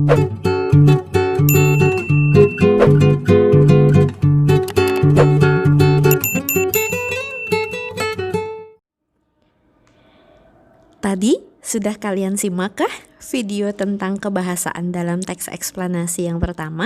Tadi sudah kalian simakkah video tentang kebahasaan dalam teks eksplanasi yang pertama?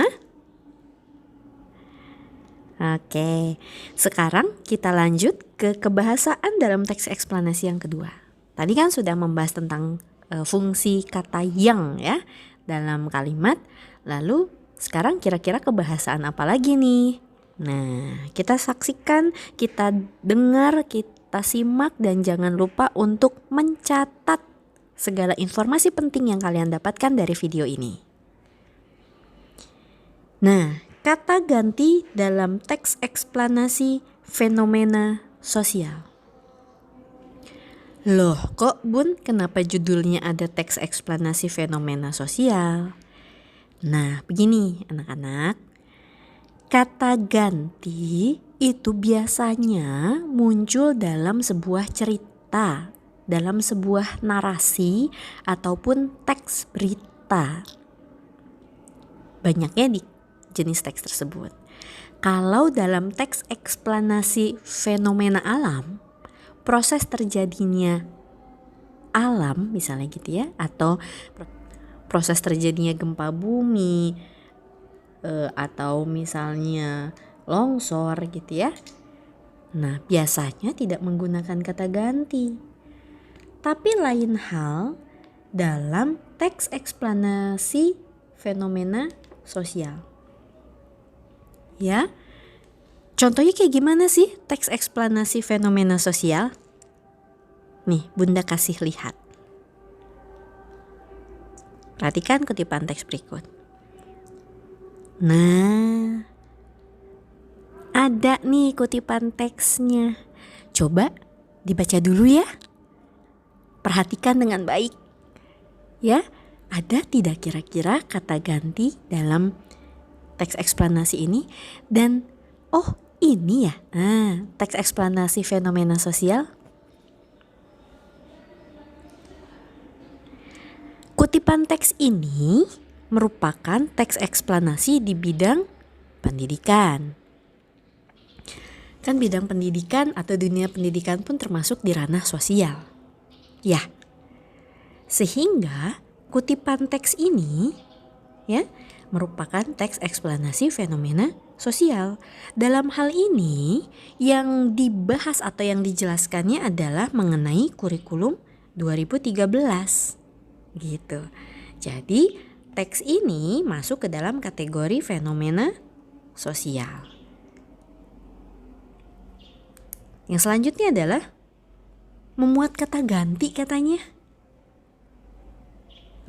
Oke, sekarang kita lanjut ke kebahasaan dalam teks eksplanasi yang kedua. Tadi kan sudah membahas tentang fungsi kata yang ya dalam kalimat. Lalu sekarang kira-kira kebahasaan apa lagi nih? Nah, kita saksikan, kita dengar, kita simak, dan jangan lupa untuk mencatat segala informasi penting yang kalian dapatkan dari video ini. Nah, kata ganti dalam teks eksplanasi fenomena sosial. Loh, kok Bun, kenapa judulnya ada teks eksplanasi fenomena sosial? Nah, begini anak-anak. Kata ganti itu biasanya muncul dalam sebuah cerita, dalam sebuah narasi ataupun teks berita. Banyaknya di jenis teks tersebut. Kalau dalam teks eksplanasi fenomena alam, proses terjadinya alam misalnya gitu ya, atau proses terjadinya gempa bumi, atau misalnya longsor gitu ya. Nah, biasanya tidak menggunakan kata ganti. Tapi lain hal dalam teks eksplanasi fenomena sosial. Ya. Contohnya kayak gimana sih teks eksplanasi fenomena sosial? Nih, Bunda kasih lihat. Perhatikan kutipan teks berikut. Nah, ada nih kutipan teksnya. Coba dibaca dulu ya. Perhatikan dengan baik. Ya, ada tidak kira-kira kata ganti dalam teks eksplanasi ini? Dan oh, ini ya. Nah, teks eksplanasi fenomena sosial. Kutipan teks ini merupakan teks eksplanasi di bidang pendidikan. Kan bidang pendidikan atau dunia pendidikan pun termasuk di ranah sosial. Ya. Sehingga kutipan teks ini ya merupakan teks eksplanasi fenomena sosial. Dalam hal ini yang dibahas atau yang dijelaskannya adalah mengenai kurikulum 2013. Gitu. Jadi teks ini masuk ke dalam kategori fenomena sosial. Yang selanjutnya adalah memuat kata ganti katanya.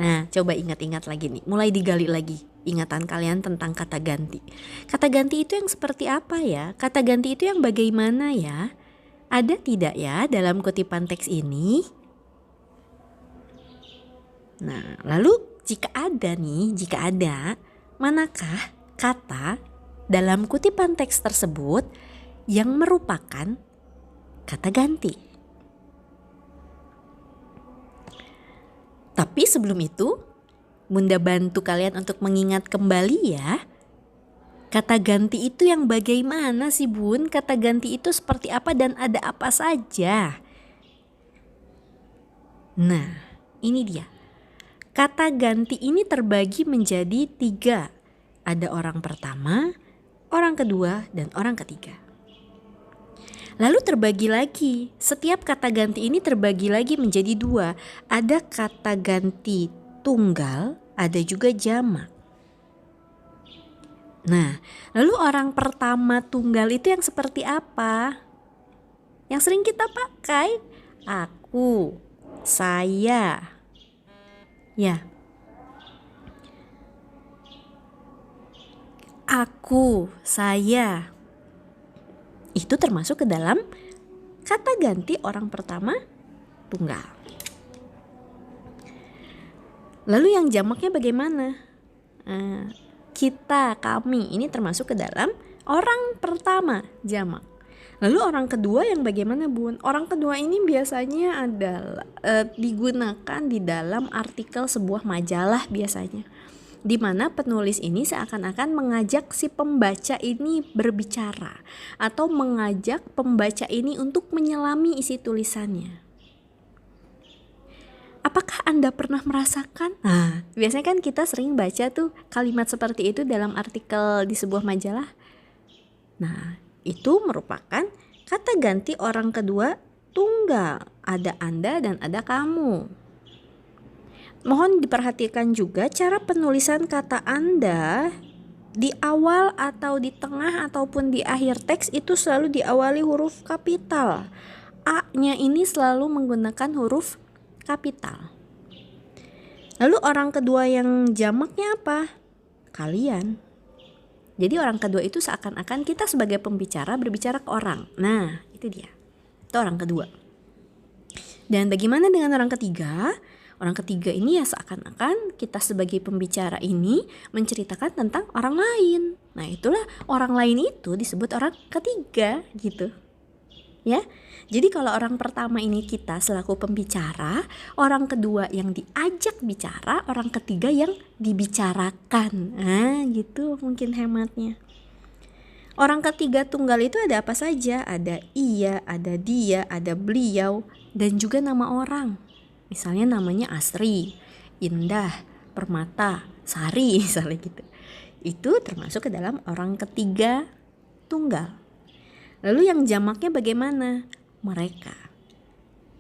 Nah, coba ingat-ingat lagi nih, mulai digali lagi ingatan kalian tentang kata ganti. Kata ganti itu yang seperti apa ya? Kata ganti itu yang bagaimana ya? Ada tidak ya dalam kutipan teks ini? Nah, lalu jika ada, manakah kata dalam kutipan teks tersebut yang merupakan kata ganti? Tapi sebelum itu, Bunda bantu kalian untuk mengingat kembali ya. Kata ganti itu yang bagaimana sih Bun? Kata ganti itu seperti apa dan ada apa saja? Nah, ini dia. Kata ganti ini terbagi menjadi 3. Ada orang pertama, orang kedua, dan orang ketiga. Lalu terbagi lagi. Setiap kata ganti ini terbagi lagi menjadi 2. Ada kata ganti tunggal, ada juga jamak. Nah, lalu orang pertama tunggal itu yang seperti apa? Yang sering kita pakai, aku, saya. Ya. Aku, saya. Itu termasuk ke dalam kata ganti orang pertama tunggal. Lalu yang jamaknya bagaimana? Kita, kami, ini termasuk ke dalam orang pertama jamak. Lalu orang kedua yang bagaimana Bun? Orang kedua ini biasanya adalah digunakan di dalam artikel sebuah majalah biasanya. di mana penulis ini seakan-akan mengajak si pembaca ini berbicara atau mengajak pembaca ini untuk menyelami isi tulisannya. Apakah Anda pernah merasakan? Nah, biasanya kan kita sering baca tuh kalimat seperti itu dalam artikel di sebuah majalah. Nah, itu merupakan kata ganti orang kedua tunggal. Ada Anda dan ada kamu. Mohon diperhatikan juga cara penulisan kata Anda di awal atau di tengah ataupun di akhir teks itu selalu diawali huruf kapital. A-nya ini selalu menggunakan huruf kapital. Lalu orang kedua yang jamaknya apa? Kalian. Jadi orang kedua itu seakan-akan kita sebagai pembicara berbicara ke orang. Nah, itu dia. Itu orang kedua. Dan bagaimana dengan orang ketiga? Orang ketiga ini ya seakan-akan kita sebagai pembicara ini menceritakan tentang orang lain. Nah, itulah orang lain itu disebut orang ketiga gitu. Ya. Jadi kalau orang pertama ini kita selaku pembicara, orang kedua yang diajak bicara, orang ketiga yang dibicarakan. Nah, gitu mungkin hematnya. Orang ketiga tunggal itu ada apa saja? Ada ia, ada dia, ada beliau, dan juga nama orang. Misalnya namanya Asri, Indah, Permata, Sari misalnya gitu. Itu termasuk ke dalam orang ketiga tunggal. Lalu yang jamaknya bagaimana? Mereka.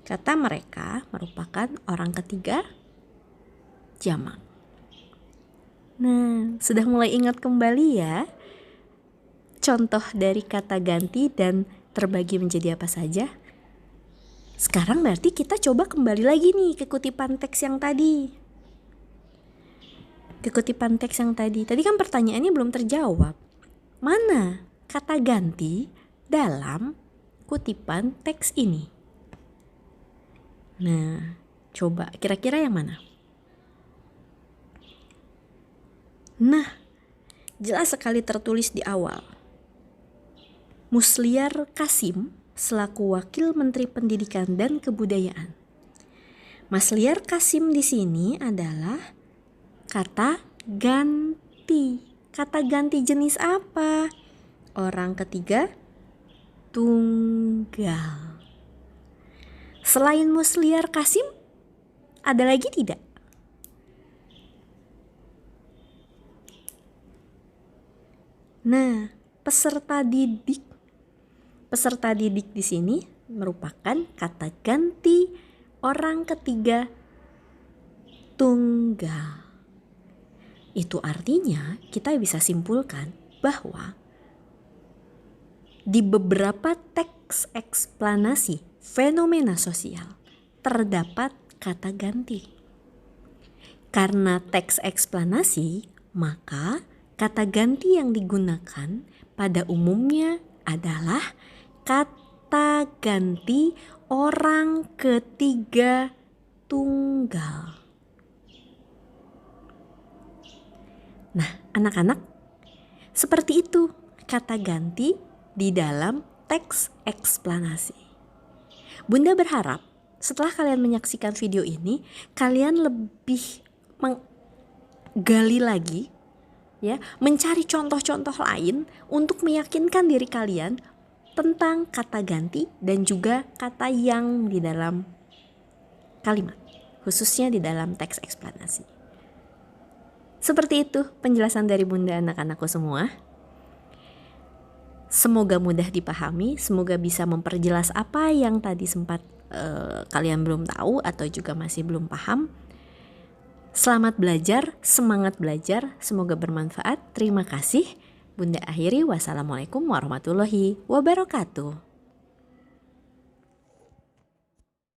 Kata mereka merupakan orang ketiga jamak. Nah, sudah mulai ingat kembali ya contoh dari kata ganti dan terbagi menjadi apa saja? Sekarang berarti kita coba kembali lagi nih ke kutipan teks yang tadi. Tadi kan pertanyaannya belum terjawab. Mana kata ganti dalam kutipan teks ini? Nah, coba kira-kira yang mana? Nah, jelas sekali tertulis di awal. Musliar Kasim selaku Wakil Menteri Pendidikan dan Kebudayaan. Musliar Kasim di sini adalah kata ganti. Kata ganti jenis apa? Orang ketiga tunggal. Selain Musliar Kasim, ada lagi tidak? Nah, peserta didik di sini merupakan kata ganti orang ketiga tunggal. Itu artinya kita bisa simpulkan bahwa di beberapa teks eksplanasi fenomena sosial terdapat kata ganti. Karena teks eksplanasi, maka kata ganti yang digunakan pada umumnya adalah kata ganti orang ketiga tunggal. Nah, anak-anak, seperti itu kata ganti di dalam teks eksplanasi. Bunda berharap setelah kalian menyaksikan video ini, kalian lebih menggali lagi, ya, mencari contoh-contoh lain untuk meyakinkan diri kalian tentang kata ganti dan juga kata yang di dalam kalimat, khususnya di dalam teks eksplanasi. Seperti itu penjelasan dari Bunda anak-anakku semua. Semoga mudah dipahami, semoga bisa memperjelas apa yang tadi sempat kalian belum tahu atau juga masih belum paham. Selamat belajar, semangat belajar, semoga bermanfaat. Terima kasih. Bunda akhiri, wassalamualaikum warahmatullahi wabarakatuh.